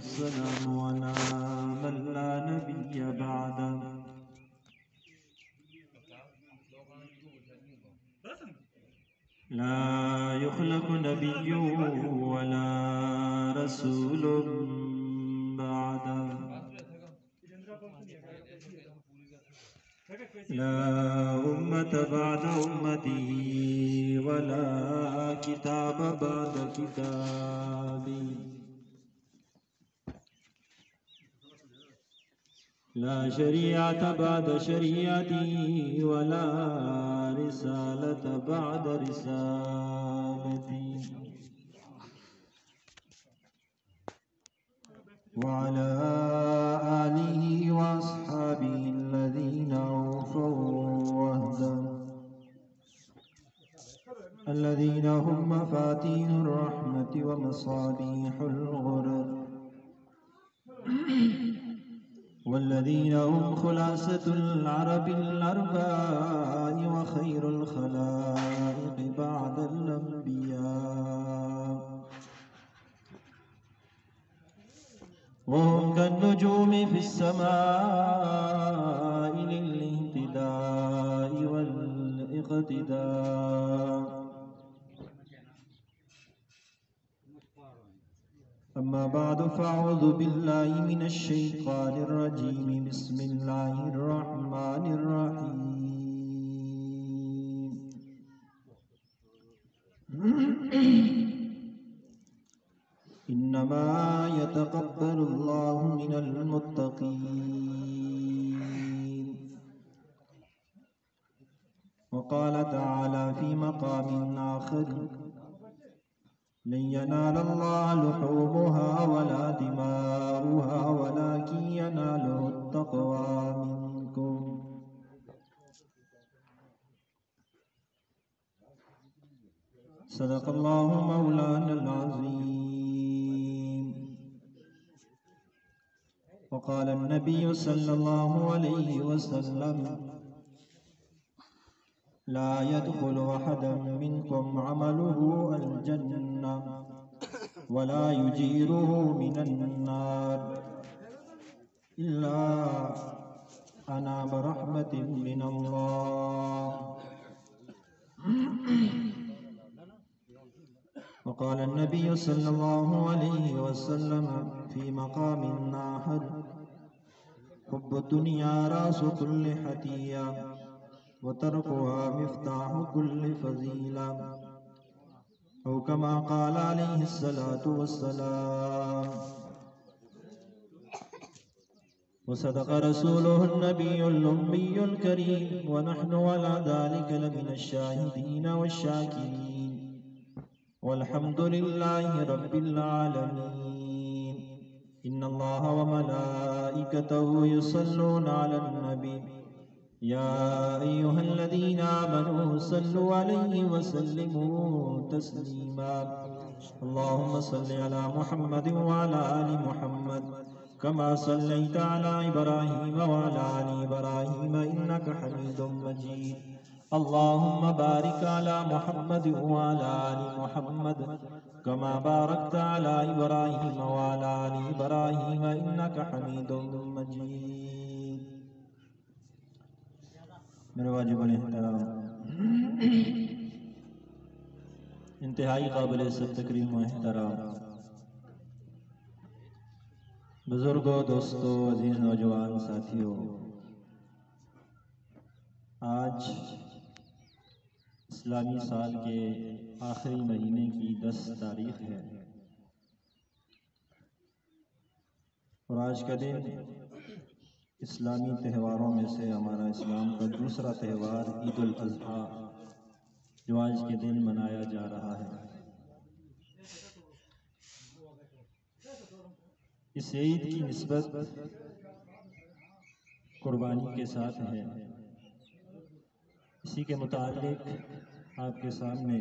والسلام على من لا نبي بعده لا يخلق نبي ولا رسول بعده لا أمة بعد أمتي ولا كتاب بعد كتابي لا شريعة بعد شريعتي ولا رسالة بعد رسالتي وعلى آله وأصحابه الذين أوفوا وهدا الذين هم مفاتيح الرحمة ومصابيح الغرر والذين هم خلاصة العرب الأرباء وخير الخلائق بعد الأنبياء وهم كالنجوم في السماء للاهتداء والاقتداء أما بعد فأعوذ بالله من الشيطان الرجيم بسم الله الرحمن الرحيم إنما يتقبل الله من المتقين وقال تعالى في مقام آخر لن ينال الله لحومها ولا دماؤها ولكن يناله التقوى منكم صدق الله مولانا العظيم وقال النبي صلى الله عليه وسلم لا يدخل أحدا منكم عمله الجنة ولا يجيره من النار إلا أنا برحمة من الله وقال النبي صلى الله عليه وسلم في مقام آخر حب الدنيا رأس كل حتية وتركها مفتاح كل فضيلة أو كما قال عليه الصلاة والسلام وصدق رسوله النبي الأمي الكريم ونحن على ذلك لمن الشاهدين والشاكرين والحمد لله رب العالمين إن الله وملائكته يصلون على النبي يا أيها الذين آمنوا صلوا عليه وسلموا تسليما اللهم صل على محمد وعلى آل محمد كما صليت على إبراهيم وعلى آل إبراهيم إنك حميد مجيد اللهم بارك على محمد وعلى آل محمد كما باركت على إبراهيم وعلى آل إبراهيم إنك حميد مجيد میرے واجب الاحترام انتہائی قابل عزت تکریم و احترام بزرگوں دوستوں عزیز نوجوان ساتھیوں آج اسلامی سال کے آخری مہینے کی 10 تاریخ ہے اور آج کا دن اسلامی تہواروں میں سے ہمارا اسلام کا دوسرا تہوار عید الاضحیٰ جو آج کے دن منایا جا رہا ہے۔ اس عید کی نسبت قربانی کے ساتھ ہے۔ اسی کے متعلق آپ کے سامنے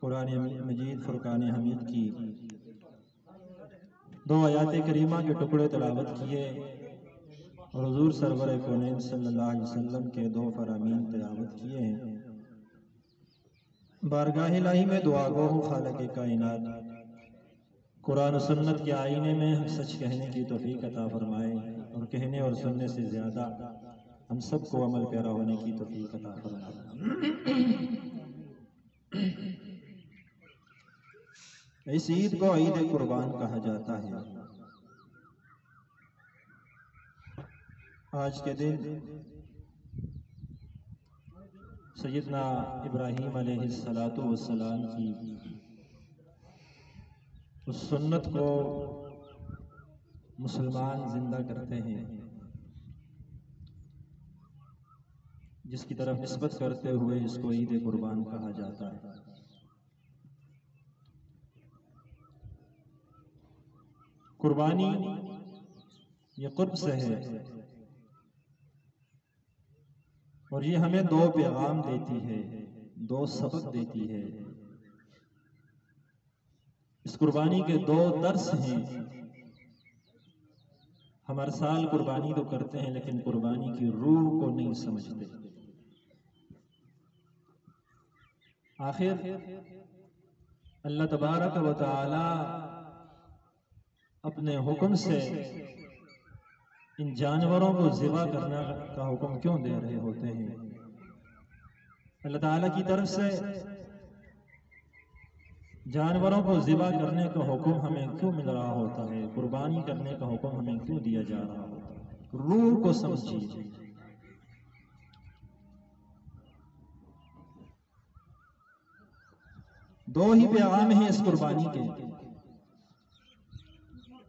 قرآن مجید فرقان حمید کی 2 آیات کریمہ کے ٹکڑے تلاوت کیے اور حضور سرور کونین صلی اللہ علیہ وسلم کے 2 فرامین تلاوت کیے ہیں۔ بارگاہ الہی میں دعا گو ہوں خالق کائنات قرآن و سنت کے آئینے میں سچ کہنے کی توفیق عطا فرمائے، اور کہنے اور سننے سے زیادہ ہم سب کو عمل پیرا ہونے کی توفیق عطا فرمائے۔ اس عید کو عید قربان کہا جاتا ہے۔ آج کے دن سیدنا ابراہیم علیہ السلام کی اس سنت کو مسلمان زندہ کرتے ہیں، جس کی طرف نسبت کرتے ہوئے اس کو عید قربان کہا جاتا ہے۔ قربانی یہ قرب سے ہے، اور یہ ہمیں دو پیغام دیتی ہے، دو سبق دیتی ہے۔ اس قربانی کے دو درس ہیں۔ ہم ہر سال قربانی تو کرتے ہیں، لیکن قربانی کی روح کو نہیں سمجھتے۔ آخر اللہ تبارک و تعالی اپنے حکم سے ان جانوروں کو ذبح کرنے کا حکم کیوں دے رہے ہوتے ہیں؟ اللہ تعالیٰ کی طرف سے جانوروں کو ذبح کرنے کا حکم ہمیں کیوں مل رہا ہوتا ہے؟ قربانی کرنے کا حکم ہمیں کیوں دیا جا رہا ہوتا ہے؟ روح کو سمجھیے۔ دو ہی پیغام ہیں اس قربانی کے۔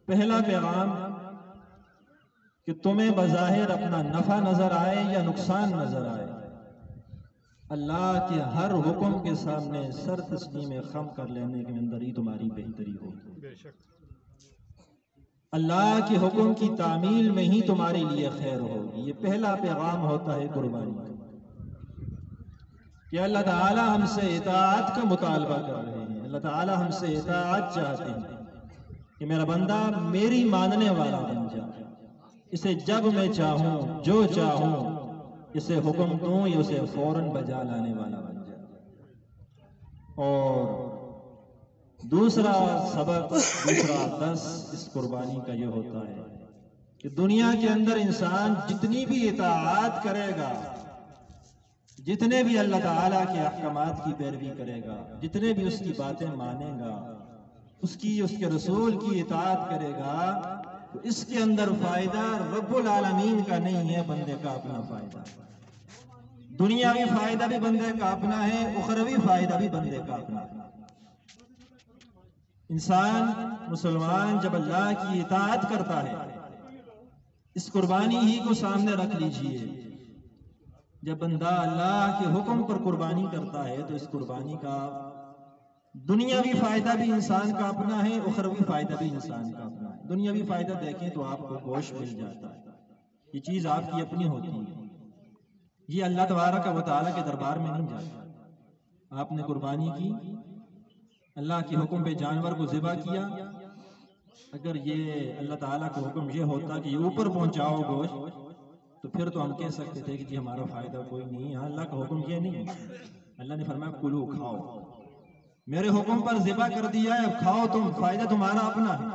پہلا پیغام کہ تمہیں بظاہر اپنا نفع نظر آئے یا نقصان نظر آئے، اللہ کے ہر حکم کے سامنے سر تسلیم خم کر لینے کے اندر ہی تمہاری بہتری ہوگی۔ اللہ کے حکم کی تعمیل میں ہی تمہارے لیے خیر ہوگی۔ یہ پہلا پیغام ہوتا ہے قربانی کا، کہ اللہ تعالی ہم سے اطاعت کا مطالبہ کر رہے ہیں۔ اللہ تعالی ہم سے اطاعت چاہتے ہیں کہ میرا بندہ میری ماننے والا بن جائے، اسے جب میں چاہوں جو چاہوں اسے حکم دوں یا اسے فوراً بجا لانے والا بن جائے۔ اور دوسرا سبق، دوسرا درس اس قربانی کا یہ ہوتا ہے کہ دنیا کے اندر انسان جتنی بھی اطاعت کرے گا، جتنے بھی اللہ تعالیٰ کے احکامات کی پیروی کرے گا، جتنے بھی اس کی باتیں مانے گا، اس کے رسول کی اطاعت کرے گا، تو اس کے اندر فائدہ رب العالمین کا نہیں ہے، بندے کا اپنا فائدہ۔ دنیاوی فائدہ بھی بندے کا اپنا ہے، اخروی فائدہ بھی بندے کا اپنا ہے۔ انسان مسلمان جب اللہ کی اطاعت کرتا ہے، اس قربانی ہی کو سامنے رکھ لیجئے، جب بندہ اللہ کے حکم پر قربانی کرتا ہے تو اس قربانی کا دنیاوی فائدہ بھی انسان کا اپنا ہے، اخروی فائدہ بھی انسان کا اپنا ہے۔ دنیاوی فائدہ دیکھیں تو آپ کو گوشت مل جاتا ہے، یہ چیز آپ کی اپنی ہوتی ہے، یہ اللہ تبارک و تعالیٰ کے دربار میں نہیں جاتا۔ آپ نے قربانی کی، اللہ کے حکم پہ جانور کو ذبح کیا، اگر یہ اللہ تعالیٰ کا حکم یہ ہوتا کہ یہ اوپر پہنچاؤ گوشت، تو پھر تو ہم کہہ سکتے تھے کہ جی ہمارا فائدہ کوئی نہیں ہے۔ اللہ کا حکم یہ نہیں ہے، اللہ نے فرمایا کلو، کھاؤ، میرے حکم پر ذبح کر دیا ہے، اب کھاؤ تم، فائدہ تمہارا اپنا ہے،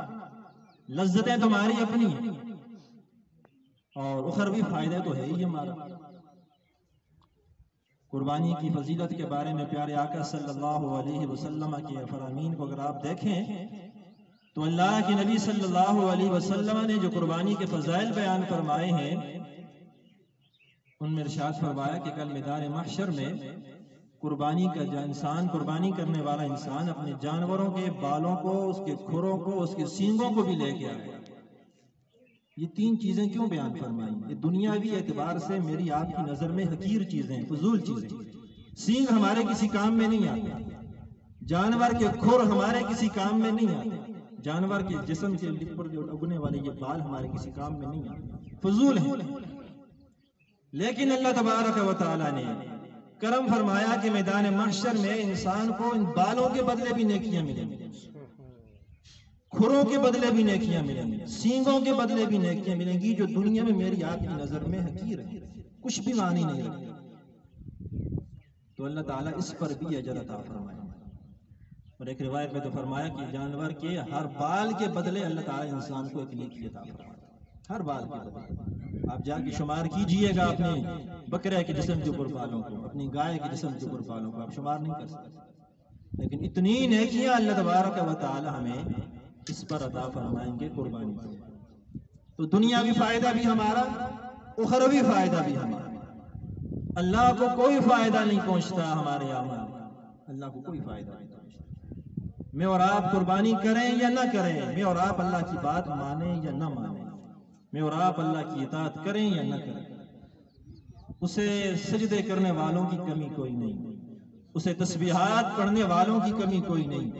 لذتیں تمہاری اپنی ہیں، اور اخروی فائدہ تو ہے ہی ہمارا۔ قربانی کی فضیلت کے بارے میں پیارے آقا صلی اللہ علیہ وسلم کے فرامین کو اگر آپ دیکھیں تو اللہ کے نبی صلی اللہ علیہ وسلم نے جو قربانی کے فضائل بیان فرمائے ہیں، ان میں ارشاد فرمایا کہ کل میدان محشر میں قربانی کا انسان، قربانی کرنے والا انسان اپنے جانوروں کے بالوں کو، اس کے کھروں کو، اس کے سینگوں کو بھی لے کے آئے۔ یہ تین چیزیں کیوں بیان فرمائی؟ یہ دنیاوی اعتبار سے میری آپ کی نظر میں حقیر چیزیں، فضول چیزیں۔ سینگ ہمارے کسی کام میں نہیں آتے، جانور کے کھر ہمارے کسی کام میں نہیں آتے، جانور کے جسم کے اوپر جو اگنے والے یہ بال ہمارے کسی کام میں نہیں آتے، فضول ہیں۔ لیکن اللہ تبارک و تعالیٰ نے کرم فرمایا کہ میدان محشر میں انسان کو ان بالوں کے بدلے بھی نیکیاں ملیں گی، کھروں کے بدلے بھی نیکیاں ملیں گی، سینگوں کے بدلے بھی نیکیاں ملیں گی، جو دنیا میں میری آپ کی نظر میں حقیر ہے، کچھ بھی معنی نہیں رکھتے۔ تو اللہ تعالیٰ اس پر بھی اجر عطا فرمائے۔ اور ایک روایت میں تو فرمایا کہ جانور کے ہر بال کے بدلے اللہ تعالیٰ انسان کو ایک نیکی عطا فرماتا ہے، ہر بال کے بدلے۔ آپ جا کے شمار کیجئے گا اپنے بکرے کے جسم کے اوپر بالوں کو، اپنی گائے کے جسم کے اوپر بالوں کو، آپ شمار نہیں کر سکتے، لیکن اتنی نیکیاں اللہ تبارک و تعالی ہمیں اس پر عطا فرمائیں گے قربانی پر۔ تو دنیاوی فائدہ بھی ہمارا، اخروی فائدہ بھی ہمارا۔ اللہ کو کوئی فائدہ نہیں پہنچتا ہمارے اعمال، اللہ کو کوئی فائدہ نہیں پہنچتا۔ میں اور آپ قربانی کریں یا نہ کریں، میں اور آپ اللہ کی بات مانیں یا نہ مانیں، میں اور آپ اللہ کی اطاعت کریں یا نہ کریں، اسے سجدے کرنے والوں کی کمی کوئی نہیں، اسے تسبیحات پڑھنے والوں کی کمی کوئی نہیں،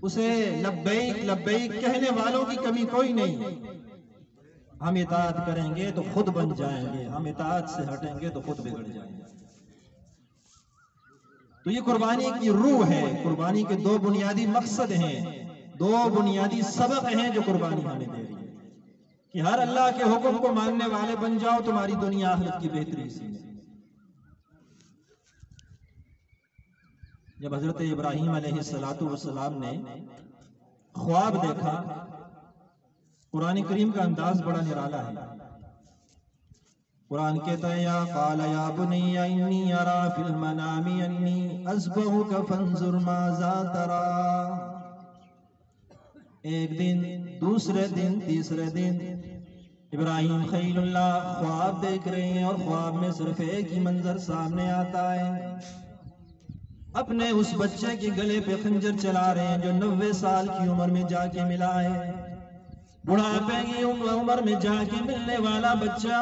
اسے لبیک لبیک کہنے والوں کی کمی کوئی نہیں۔ ہم اطاعت کریں گے تو خود بن جائیں گے، ہم اطاعت سے ہٹیں گے تو خود بگڑ جائیں گے۔ تو یہ قربانی کی روح ہے، قربانی کے دو بنیادی مقصد ہیں، دو بنیادی سبق ہیں جو قربانی ہمیں دے رہی ہے کہ ہر اللہ کے حکم کو ماننے والے بن جاؤ، تمہاری دنیا آخرت کی بہتری اسی میں۔ جب حضرت ابراہیم علیہ السلام نے خواب دیکھا، قرآن کریم کا انداز بڑا نرالا ہے۔ قرآن کہتا ہے یا قال یا بنی انی ارا فی المنام انی اذبحک فانظر ماذا تری۔ ایک دن، دوسرے دن، تیسرے دن ابراہیم خلیل اللہ خواب دیکھ رہے ہیں، اور خواب میں صرف ایک ہی منظر سامنے آتا ہے، اپنے اس بچے کے گلے پہ خنجر چلا رہے ہیں جو 90 سال کی عمر میں جا کے ملا ہے، بڑھاپے کی عمر میں جا کے ملنے والا بچہ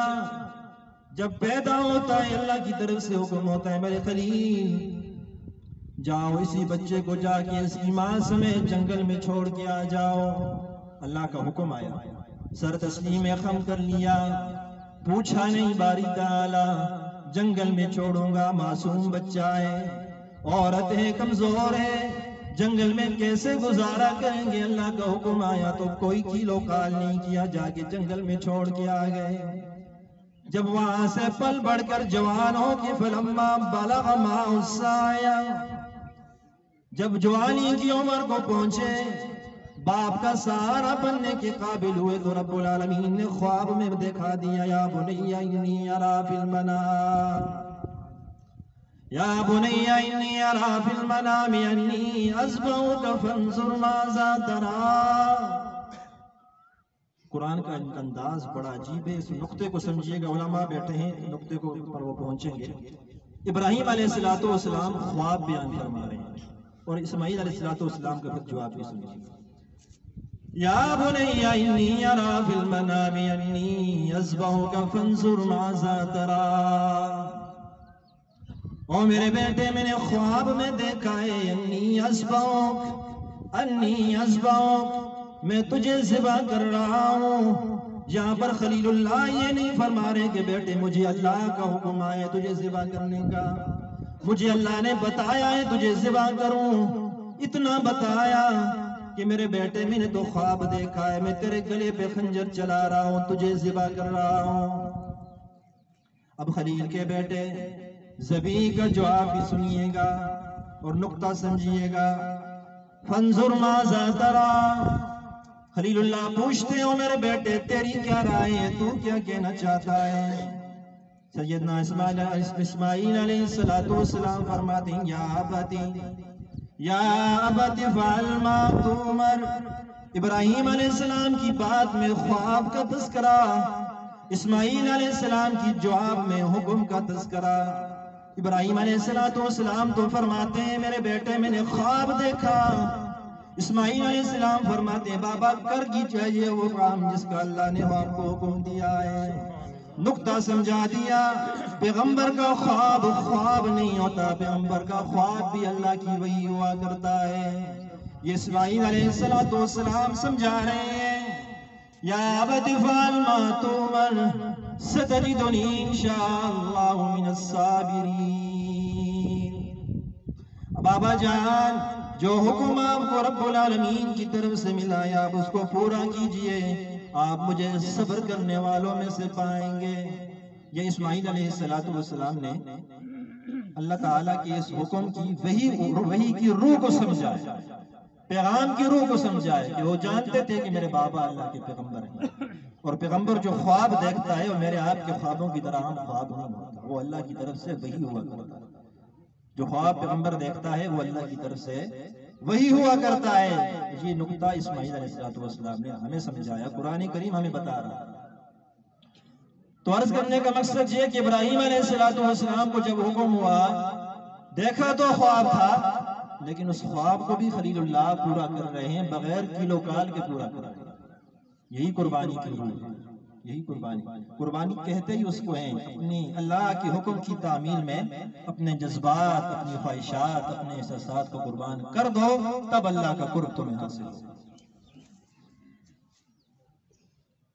جب پیدا ہوتا ہے اللہ کی طرف سے حکم ہوتا ہے میرے خلیل جاؤ اسی بچے کو جا کے اس کی ماں سمیت جنگل میں چھوڑ کے آ جاؤ۔ اللہ کا حکم آیا، سر تسلیم خم کر لیا، پوچھا نہیں، باری تعالی جنگل میں چھوڑوں گا، معصوم بچہ ہے، عورت ہے، کمزور ہے، جنگل میں کیسے گزارا کریں گے؟ اللہ کا حکم آیا تو کوئی کیلو کال نہیں کیا، جا کے جنگل میں چھوڑ کے آ گئے۔ جب وہاں سے پل بڑھ کر جوان ہو کے فلما بلغ معه السعی، جب جوانی کی عمر کو پہنچے، باپ کا سہارا بننے کے قابل ہوئے، تو رب العالمین نے خواب میں دکھا دیا یا بنی انی ارا فی المنام، یا بنی انی ارا فی المنام انی اذبحک فانظر ماذا تری۔ قرآن کا انداز بڑا عجیب ہے، اس نقطے کو سمجھیے گا، علماء بیٹھے ہیں نقطے کو پر وہ پہنچیں گے۔ ابراہیم علیہ السلام خواب بیان فرما رہے ہیں، اور اسماعیل علیہ السلام کا جواب بھی سنیے۔ یا بنی انی ارا فی المنام انی اذبحک فانظر ماذا تری، او میرے بیٹے میں نے خواب میں دیکھا ہے، انی اذبحک، میں تجھے ذبح کر رہا ہوں۔ یہاں پر خلیل اللہ یہ نہیں فرما رہے کہ بیٹے مجھے اللہ کا حکم آیا تجھے ذبح کرنے کا، مجھے اللہ نے بتایا ہے تجھے ذبح کروں، اتنا بتایا کہ میرے بیٹے میں نے تو خواب دیکھا ہے، میں تیرے گلے پہ خنجر چلا رہا ہوں، تجھے ذبح کر رہا ہوں۔ اب خلیل کے بیٹے ذبیح کا جواب بھی سنیے گا اور نقطہ سمجھیے گا۔ فانظر ماذا تری، خلیل اللہ پوچھتے ہو میرے بیٹے تیری کیا رائے ہے، تو کیا کہنا چاہتا ہے؟ سیدنا اسماعیل علیہ السلام فرماتے ہیں یا ابتی فعل ما تؤمر۔ ابراہیم علیہ السلام کی بات میں خواب کا تذکرہ، اسماعیل علیہ السلام کی جواب میں حکم کا تذکرہ۔ ابراہیم علیہ السلام تو فرماتے ہیں میرے بیٹے میں نے خواب دیکھا، اسماعیل علیہ السلام فرماتے ہیں بابا کر کی چاہیے وہ کام جس کا اللہ نے آپ کو حکم دیا ہے۔ نقطہ سمجھا دیا، پیغمبر کا خواب نہیں ہوتا، پیغمبر کا خواب بھی اللہ کی وحی ہوا کرتا ہے۔ یہ اسماعیل علیہ السلام سمجھا رہے ہیں یا ابت افعل ما تؤمر ستجدنی انشاء اللہ من الصابرین۔ بابا جان جو حکم آپ کو رب العالمین کی طرف سے ملا ہے آپ اس کو پورا کیجئے، آپ مجھے صبر کرنے والوں میں سے پائیں گے۔ یہ اسماعیل علیہ السلام نے اللہ تعالیٰ کے اس حکم کی وحی کی روح کو سمجھا ہے۔ پیغام کی روح کو سمجھائے کہ وہ جانتے تھے کہ میرے بابا اللہ کے پیغمبر ہیں، اور پیغمبر جو خواب دیکھتا ہے وہ میرے آپ کے خوابوں کی طرح عام خواب نہیں ہوتا، وہ اللہ کی طرف سے وحی ہوا کرتا ہے۔ جو خواب پیغمبر دیکھتا ہے وہ اللہ کی طرف سے وہی ہوا کرتا ہے۔ یہ نقطہ اسماعیل علیہ السلام نے ہمیں سمجھایا، قرآن کریم ہمیں بتا رہا ہے۔ تو عرض کرنے کا مقصد یہ کہ ابراہیم علیہ السلام کو جب حکم ہوا، دیکھا تو خواب تھا، لیکن اس خواب کو بھی خلیل اللہ پورا کر رہے ہیں، بغیر کیلو کال کے پورا کر رہے ہیں۔ یہی قربانی کی روح ہے، یہی قربانی کہتے ہی اس کو ہیں، اپنی اللہ کے حکم کی تعمیل میں اپنے جذبات، اپنی خواہشات، اپنے احساسات کو قربان کر دو، تب اللہ کا قرب تمہیں حاصل ہو۔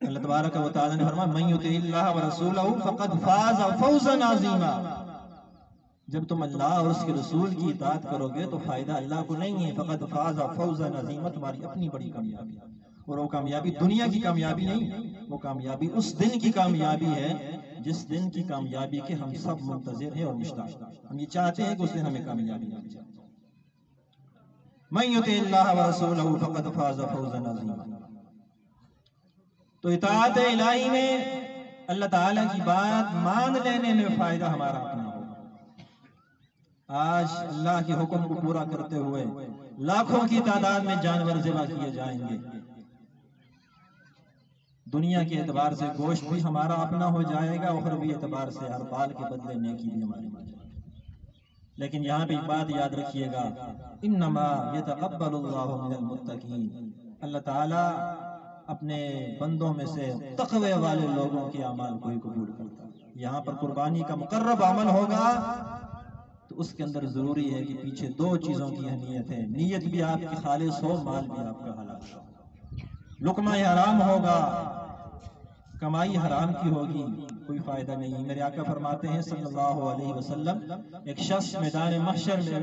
اللہ تبارک و تعالی نے فرمایا من یطع اللہ ورسولہ فقد فاز فوزا عظیما، جب تم اللہ اور اس کے رسول کی اطاعت کرو گے تو فائدہ اللہ کو نہیں ہے، فقد فاز فوزا عظیما، تمہاری اپنی بڑی کامیابی ہے، اور وہ کامیابی دنیا کی کامیابی نہیں، وہ کامیابی اس دن کی کامیابی ہے جس دن کی کامیابی کے ہم سب منتظر ہیں اور مشتاق ہیں۔ ہم یہ چاہتے ہیں کہ اس دن ہمیں کامیابی مل جائے۔ من یطع اللہ ورسولہ فقد فاز فوزا عظیما۔ تو اطاعت الہی میں اللہ تعالیٰ کی بات مان لینے میں فائدہ ہمارا اپنا ہوگا۔ آج اللہ کے حکم کو پورا کرتے ہوئے لاکھوں کی تعداد میں جانور ذبح کیے جائیں گے، دنیا کے اعتبار سے گوشت بھی ہمارا اپنا ہو جائے گا، اخروی اعتبار سے ہر بال کے بدلے نیکی بھی ہماری ہو جائے گی۔ لیکن یہاں پہ ایک بات یاد رکھیے گا، انما یتقبل اللہ من المتقین، اللہ تعالیٰ اپنے بندوں میں سے تقوی والے لوگوں کے اعمال کو ہی قبول کرتا ہے۔ یہاں پر قربانی کا مقرب عمل ہوگا تو اس کے اندر ضروری ہے کہ پیچھے دو چیزوں کی اہمیت ہے، نیت بھی آپ کی خالص ہو، مال بھی آپ کا حلال ہو۔ لقمہ حرام ہوگا، کمائی حرام کی ہوگی، کوئی فائدہ نہیں۔ میرے آقا فرماتے ہیں صلی اللہ علیہ وسلم، ایک شخص میدان محشر میں،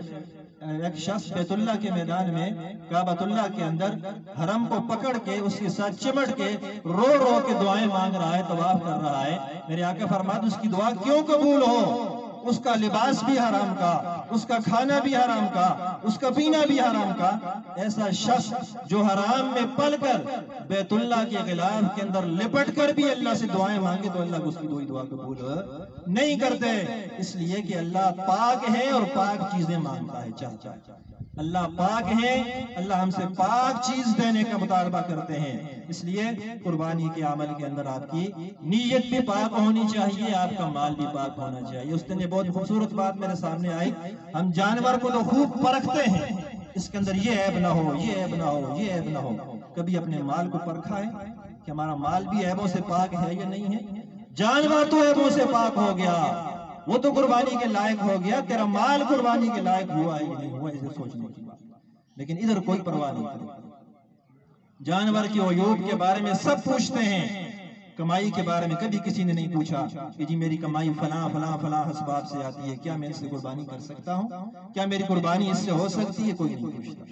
ایک شخص بیت اللہ کے میدان میں کعبۃ اللہ کے اندر حرم کو پکڑ کے اس کے ساتھ چمٹ کے رو رو کے دعائیں مانگ رہا ہے، طواف کر رہا ہے۔ میرے آقا فرماتے ہیں اس کی دعا کیوں قبول ہو؟ اس کا لباس بھی حرام کا، اس کا کھانا بھی حرام کا، اس کا پینا بھی حرام کا۔ ایسا شخص جو حرام میں پل کر بیت اللہ کے غلاف کے اندر لپٹ کر بھی اللہ سے دعائیں مانگے تو اللہ کو اس کی کوئی دعا قبول نہیں کرتے، اس لیے کہ اللہ پاک ہے اور پاک چیزیں مانگتا ہے، چاہتا ہے۔ اللہ پاک ہے، اللہ ہم سے پاک چیز دینے کا مطالبہ کرتے ہیں، اس لیے قربانی کے عمل کے اندر آپ کی نیت بھی پاک ہونی چاہیے، آپ کا مال بھی پاک ہونا چاہیے۔ اس دن یہ بہت خوبصورت بات میرے سامنے آئی، ہم جانور کو تو خوب پرکھتے ہیں، اس کے اندر یہ عیب نہ ہو، یہ عیب نہ ہو، یہ عیب نہ ہو، کبھی اپنے مال کو پرکھا ہے کہ ہمارا مال بھی عیبوں سے پاک ہے یا نہیں ہے؟ جانور تو عیبوں سے پاک ہو گیا، وہ تو قربانی کے لائق ہو گیا، تیرا مال قربانی کے لائق ہوا ہے یا نہیں ہوا، اسے سوچنے کی بات۔ لیکن ادھر کوئی پرواہ نہیں کرے، جانور کی عیوب کے بارے میں سب پوچھتے ہیں، کمائی کے بارے میں کبھی کسی نے نہیں پوچھا کہ جی میری کمائی فلاں فلاں فلاں اسباب سے آتی ہے، کیا میں اس سے قربانی کر سکتا ہوں، کیا میری قربانی اس سے ہو سکتی ہے؟ کوئی نہیں پوچھتا۔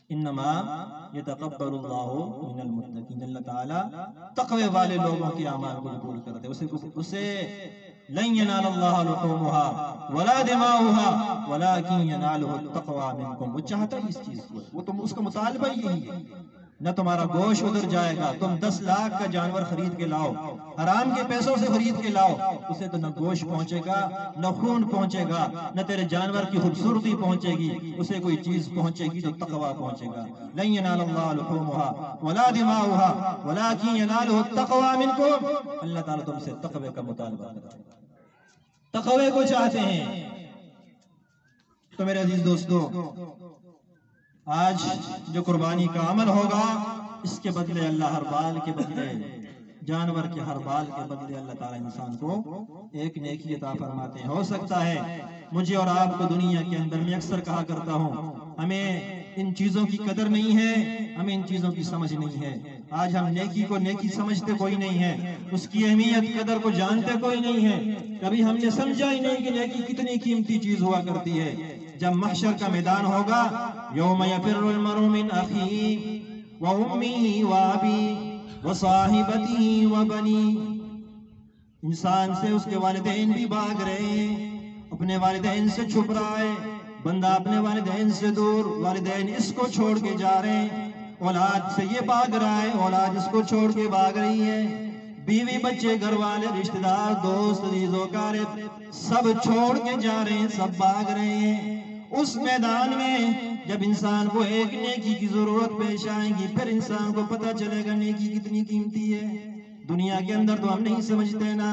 انما یتقبل اللہ من المتقین، اللہ تعالیٰ تقوی والے لوگوں کے اعمال کو قبول کرتے، اسے لن ینال اللہ لحومها ولا دماؤها ولكن يناله التقوى منکم، وہ چاہتا ہے اس چیز کو، وہ تم اس کا مطالبہ یہی ہے، نہ تمہارا گوشت ادھر جائے گا، تم 10 لاکھ کا جانور خرید کے لاؤ، حرام کے پیسوں سے خرید کے لاؤ، اسے تو نہ گوشت پہنچے گا، نہ خون پہنچے گا، نہ تیرے جانور کی خوبصورتی پہنچے گی، اسے کوئی چیز پہنچے گی تو تقوی پہنچے گا۔ لن ینال اللہ لحومها ولا دماؤها ولكن يناله التقوى منکم، اللہ تعالیٰ تم سے تقوی کا مطالبہ کرتا ہے، تقوی کو چاہتے ہیں۔ تو میرے عزیز دوستو، آج جو قربانی کا عمل ہوگا اس کے بدلے اللہ ہر بال کے بدلے، جانور کے ہر بال کے بدلے اللہ تعالیٰ انسان کو ایک نیکی عطا فرماتے ہیں۔ ہو سکتا ہے مجھے اور آپ کو دنیا کے اندر، میں اکثر کہا کرتا ہوں، ہمیں ان چیزوں کی قدر نہیں ہے، ہمیں ان چیزوں کی سمجھ نہیں ہے۔ آج ہم نیکی کو نیکی سمجھتے کوئی نہیں ہے، اس کی اہمیت قدر کو جانتے کوئی نہیں ہے، کبھی ہم نے سمجھا ہی نہیں کہ نیکی کتنی قیمتی چیز ہوا کرتی ہے۔ جب محشر کا میدان ہوگا، یوم یفر المرء من اخیہ وامہ وابیہ وصاحبتہ وبنیہ، انسان سے اس کے والدین بھی بھاگ رہے ہیں، اپنے والدین سے چھپ رہا ہے، بندہ اپنے والدین سے دور، والدین اس کو چھوڑ کے جا رہے ہیں، اولاد سے یہ بھاگ رہا ہے، اولاد اس کو چھوڑ کے بھاگ رہی ہے، بیوی بچے گھر والے رشتہ دار دوست عزیز و اقارب سب چھوڑ کے جا رہے ہیں، سب بھاگ رہے ہیں۔ اس میدان میں جب انسان کو ایک نیکی کی ضرورت پیش آئے گی، پھر انسان کو پتہ چلے گا نیکی کتنی قیمتی ہے۔ دنیا کے اندر تو ہم نہیں سمجھتے نا،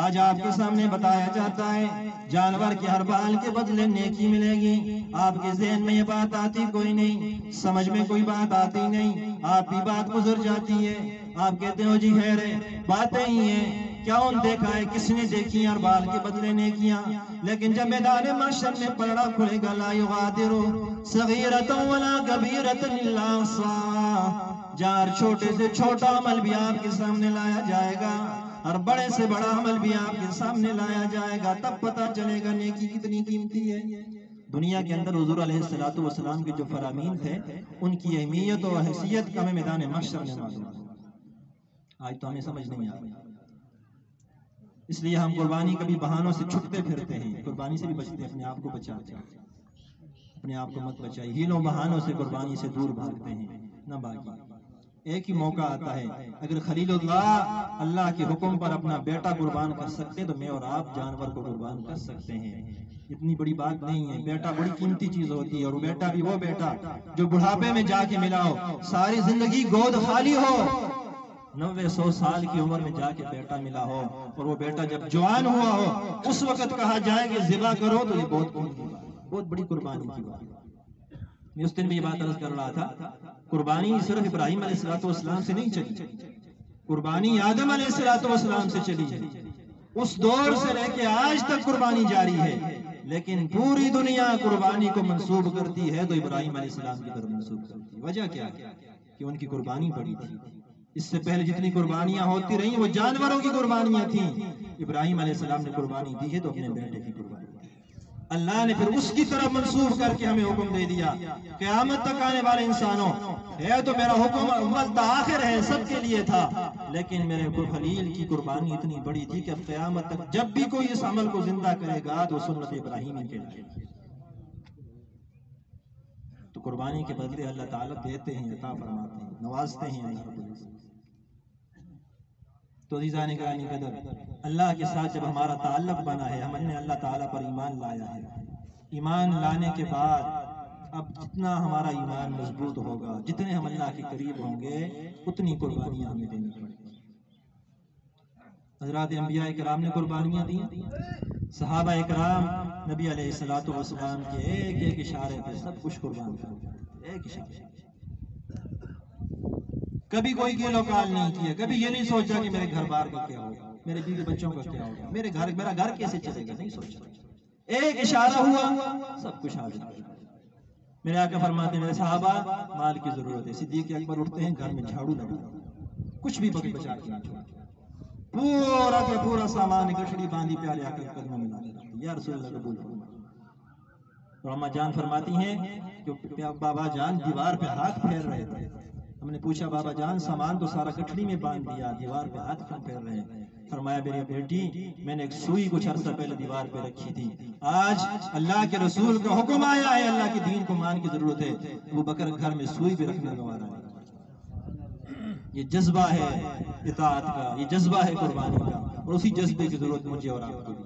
آج آپ کے سامنے بتایا جاتا ہے جانور کے ہر بال کے بدلے نیکی ملے گی، آپ کے ذہن میں یہ بات آتی کوئی نہیں، سمجھ میں کوئی بات آتی نہیں، آپ کی بات گزر جاتی ہے، آپ کہتے ہو جی خیر ہے، باتیں ہی ہیں، کیا ان دیکھا ہے، کس نے دیکھی ہر بال کے بدلے نیکیاں؟ لیکن جب میدان محشر میں پلڑا کھلے گا، لا یغادر صغیرۃ ولا کبیرۃ الا احصاها، جہاں چھوٹے سے چھوٹا عمل بھی آپ کے سامنے لایا جائے گا اور بڑے سے بڑا عمل بھی آپ کے سامنے لایا جائے گا، تب پتہ چلے گا نیکی کتنی قیمتی ہے۔ دنیا کے اندر حضور علیہ السلام کے جو فرامین تھے، ان کی اہمیت و حیثیت کا ہمیں میدان محشر میں معلوم ہے، آج تو ہمیں سمجھ نہیں آ رہی، اس لیے ہم قربانی کبھی بہانوں سے چھپتے پھرتے ہیں، قربانی سے بھی بچتے ہیں، اپنے آپ کو بچاتے ہیں، اپنے آپ کو مت بچائیے، ہیلوں بہانوں سے قربانی سے دور بھاگتے ہیں، نہ بھاگیے۔ ایک ہی موقع آتا ہے، اگر خلیل اللہ کے حکم پر اپنا بیٹا قربان کر سکتے تو میں اور آپ جانور کو قربان کر سکتے ہیں، اتنی بڑی بات نہیں ہے۔ بیٹا بڑی قیمتی چیز ہوتی ہے، اور بیٹا بھی وہ بیٹا جو بڑھاپے میں جا کے ملا ہو، ساری زندگی گود خالی ہو، 90-100 سال کی عمر میں جا کے بیٹا ملا ہو، اور وہ بیٹا جب جوان ہوا ہو اس وقت کہا جائے کہ ذبح کرو، تو یہ بہت بڑی قربانی کی بات ہے۔ میں اس دن بھی یہ بات عرض کر رہا تھا، قربانی صرف ابراہیم علیہ السلام سے نہیں چلی، قربانی آدم علیہ السلام سے چلی ہے، اس دور سے لے کے آج تک قربانی جاری ہے، لیکن پوری دنیا قربانی کو منسوب کرتی ہے تو ابراہیم علیہ السلام کی طرف منسوب کرتی ہے۔ وجہ کیا ہے کہ ان کی قربانی بڑی تھی، اس سے پہلے جتنی قربانیاں ہوتی رہیں وہ جانوروں کی قربانیاں تھیں، ابراہیم علیہ السلام نے قربانی دی ہے تو اپنے بیٹے کی قربانی، اللہ نے پھر اس کی طرف منسوب کر کے ہمیں حکم دے دیا، قیامت تک آنے والے انسانوں ہے تو میرا حکم اول تا آخر ہے، سب کے لیے تھا، لیکن میرے خلیل کی قربانی اتنی بڑی تھی کہ اب قیامت تک جب بھی کوئی اس عمل کو زندہ کرے گا تو سنت ابراہیمی کے لیے، تو قربانی کے بدلے اللہ تعالیٰ دیتے ہیں، عطا فرماتے ہیں، نوازتے ہیں اللہ رب العزت۔ تو عزیزان گرامی قدر، اللہ کے ساتھ جب ہمارا تعلق بنا ہے، ہم نے اللہ تعالیٰ پر ایمان لایا ہے، ایمان لانے کے بعد اب جتنا ہمارا ایمان مضبوط ہوگا، جتنے ہم اللہ کے قریب ہوں گے، اتنی قربانیاں ہمیں دینی پڑیں گی۔ حضرات انبیاء کرام نے قربانیاں دی، صحابہ اکرام نبی علیہ السلام کے ایک ایک اشارے پہ سب کچھ قربان کر دیا، ایک اشارے، کبھی کوئی کیلو کال نہیں کیا، کبھی یہ نہیں سوچا کہ میرے گھر بار کا کیا ہوگا، میرے بیوی بچوں کا کیا ہوگا، میرا گھر کیسے چلے گا، نہیں سوچا، ایک اشارہ ہوا سب کچھ حاضر کر دیا۔ میرے آقا فرماتے ہیں میرے صحابہ مال کی ضرورت ہے، صدیق اکبر اٹھتے ہیں گھر میں جھاڑو لگا، کچھ بھی بچا کے نہ چھوڑا، پورا کا پورا سامان گٹھڑی باندھی پیارے آقا کے قدموں میں لا کے، یا رسول اللہ قبول فرما۔ اور اماں جان فرماتی ہیں کہ بابا جان دیوار پہ ہاتھ پھیر رہے تھے، ہم نے پوچھا بابا جان سامان تو سارا گٹھڑی میں باندھ دیا، دیوار پہ ہاتھ کیوں پھیر رہے ہیں؟ فرمایا میری بیٹی میں نے ایک سوئی کچھ عرصہ پہلے دیوار پہ رکھی تھی، آج اللہ کے رسول کا حکم آیا ہے، اللہ کے دین کو مان کی ضرورت ہے، ابو بکر گھر میں سوئی بھی رکھنا گوارا ہے۔ یہ جذبہ ہے اطاعت کا، یہ جذبہ ہے قربانی کا، اور اسی جذبے کی ضرورت مجھے اور آپ کو بھی۔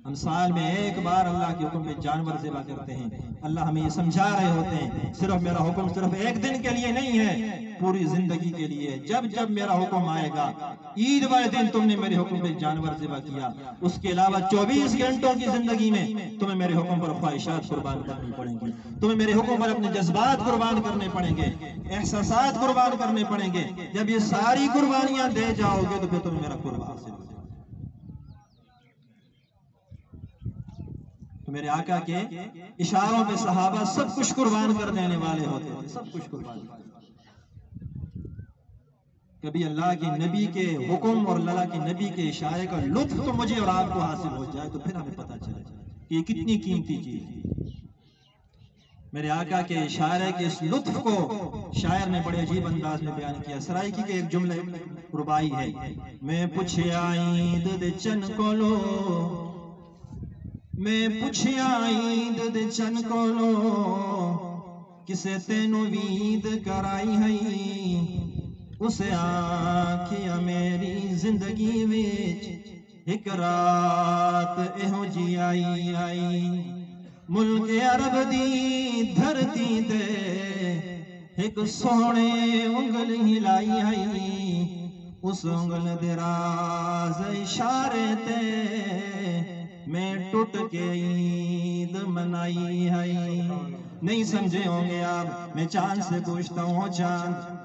ہم سال میں ایک بار اللہ کے حکم پہ جانور ذبح کرتے ہیں، اللہ ہمیں یہ سمجھا رہے ہوتے ہیں صرف میرا حکم صرف ایک دن کے لیے نہیں ہے، پوری زندگی کے لیے، جب جب میرا حکم آئے گا، عید والے دن تم نے میرے حکم پہ جانور ذبح کیا، اس کے علاوہ 24 گھنٹوں کی زندگی میں تمہیں میرے حکم پر خواہشات قربان کرنی پڑیں گی، تمہیں میرے حکم پر اپنے جذبات قربان کرنے پڑیں گے، احساسات قربان کرنے پڑیں گے، جب یہ ساری قربانیاں دے جاؤ گے تو پھر تمہیں میرا قرب حاصل ہوگا۔ میرے آقا کے اشاروں پہ صحابہ سب کچھ قربان کر دینے والے ہوتے ہیں، سب کچھ قربان کر دینے۔ کبھی اللہ کے نبی کے حکم اور اللہ کے نبی کے اشارے کا لطف تو مجھے اور آپ کو حاصل ہو جائے تو پھر ہمیں پتہ چلے کہ یہ کتنی قیمتی چیز ہے۔ میرے آقا کے اشارے کے اس لطف کو شاعر نے بڑے عجیب انداز میں بیان کیا۔ سرائکی کے ایک جملے ربائی ہے، میں پوچھے آئید دے چن کو لو میں پوچھیا عید دے چن کولو کسے تینوں عید کرائی ہے اسے آکھیا میری زندگی وچ ایک رات ایہو جی آئی ملک عرب دی دھرتی تے ایک سونے انگل ہلائی ہے اس انگل دے راز اشارے تے میں ٹوٹ کے عید منائی ہے نہیں سمجھے ہوں گے آپ میں چاند سے پوچھتا ہوں چاند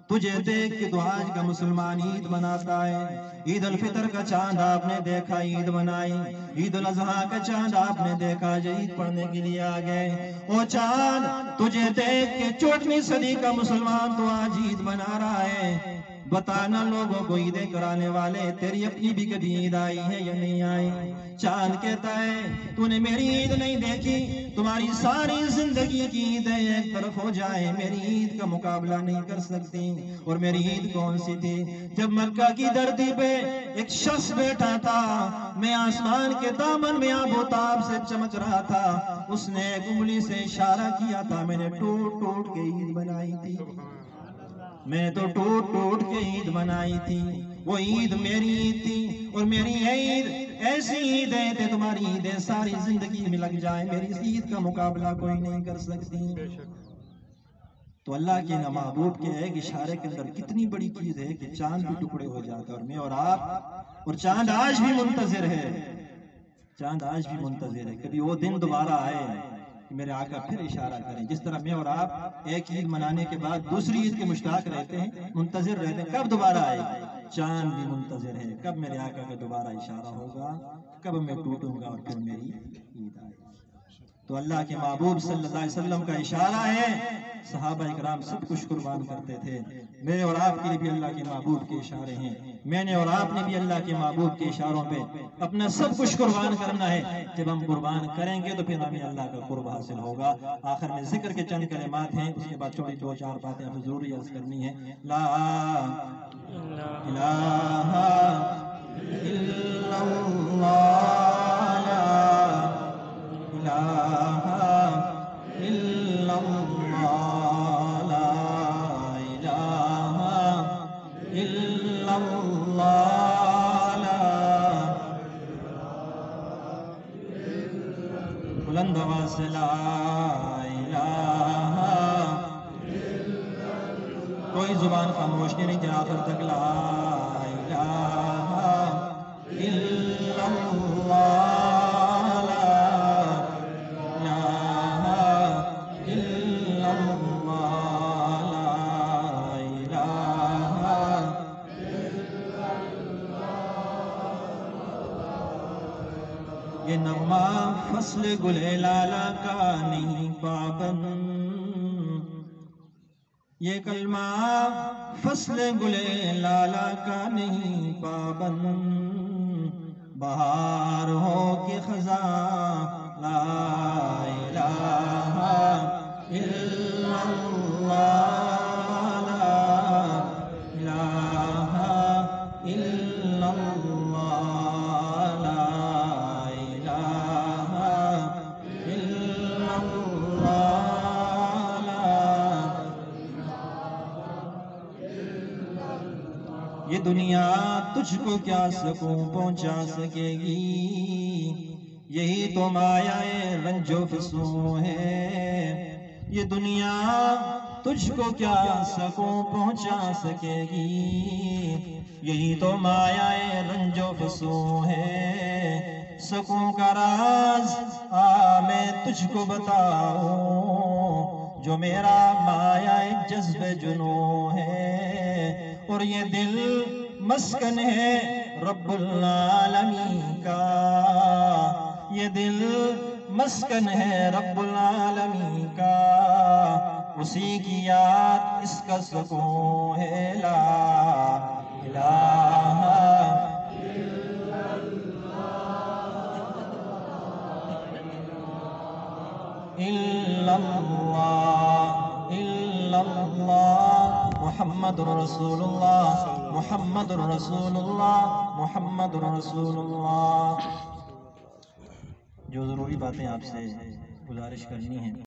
تجھے دیکھ کے تو آج کا مسلمان عید مناتا ہے عید الفطر کا چاند آپ نے دیکھا عید منائی عید الاضحیٰ کا چاند آپ نے دیکھا جو عید پڑھنے کے لیے آ گئے او چاند تجھے دیکھ کے 14ویں صدی کا مسلمان تو آج عید منا رہا ہے بتانا لوگوں کو عیدیں کرانے والے تیری اپنی بھی کبھی عید آئی ہے یا نہیں آئی چاند کہتا ہے تو نے میری عید نہیں دیکھی تمہاری ساری زندگی کی عیدیں ایک طرف ہو جائے میری عید کا مقابلہ نہیں کر سکتی اور میری عید کون سی تھی جب مکہ کی دھرتی پہ ایک شخص بیٹھا تھا میں آسمان کے دامن میں آب و تاب سے چمک رہا تھا اس نے ایک انگلی سے اشارہ کیا تھا میں نے ٹوٹ ٹوٹ کے عید بنائی تھی میں نے تو ٹوٹ ٹوٹ کے عید منائی تھی وہ عید میری عید تھی اور میری عید ایسی عیدیں تھے تمہاری عیدیں ساری زندگی میں لگ جائیں میری اس عید کا مقابلہ کوئی نہیں کر سکتی تو اللہ کے محبوب کے ایک اشارے کے اندر کتنی بڑی چیز ہے کہ چاند بھی ٹکڑے ہو جاتا اور میں اور آپ اور چاند آج بھی منتظر ہے چاند آج بھی منتظر ہے کبھی وہ دن دوبارہ آئے کہ میرے آقا پھر اشارہ کریں جس طرح میں اور آپ ایک عید منانے کے بعد دوسری عید کے مشتاق رہتے ہیں منتظر رہتے ہیں کب دوبارہ آئے چاند بھی منتظر ہے کب میرے آقا کا دوبارہ اشارہ ہوگا کب میں ٹوٹوں گا اور پھر میری عید آئے تو اللہ کے محبوب صلی اللہ علیہ وسلم کا اشارہ ہے صحابہ اکرام سب کچھ قربان کرتے تھے میرے اور آپ کے لیے بھی اللہ کے محبوب کے اشارے ہیں میں نے اور آپ نے بھی اللہ کے محبوب کے اشاروں پہ اپنا سب کچھ قربان کرنا ہے جب ہم قربان کریں گے تو پھر ہمیں اللہ کا قرب حاصل ہوگا آخر میں ذکر کے چند کلمات ہیں اس کے بعد چھوٹی 2-4 باتیں ہمیں ضروری عرض کرنی ہے لا الہ الا اللہ بلند آواز سے لا الہ کوئی زبان خاموش نہیں رہی آخر تک لا الہ الا اللہ یہ نغمہ فصل گلے لالا کا نہیں پابند یہ کلمہ فصل گلے لالا کا نہیں پابند بہار ہو کے خزاں لا الہ الا اللہ یہ دنیا تجھ کو کیا سکون پہنچا سکے گی یہی تو مایا رنج و فسوں ہے یہ دنیا تجھ کو کیا سکون پہنچا سکے گی یہی تو مایا رنج و فسوں ہے سکون کا راز میں تجھ کو بتاؤں جو میرا مایا جذب جنوں ہے اور یہ دل مسکن ہے رب العالمین کا یہ دل مسکن ہے رب العالمین کا اسی کی یاد اس کا سکون ہے لا الہ الا اللہ محمد رسول اللہ محمد رسول اللہ محمد رسول اللہ جو ضروری باتیں آپ سے گزارش کرنی ہیں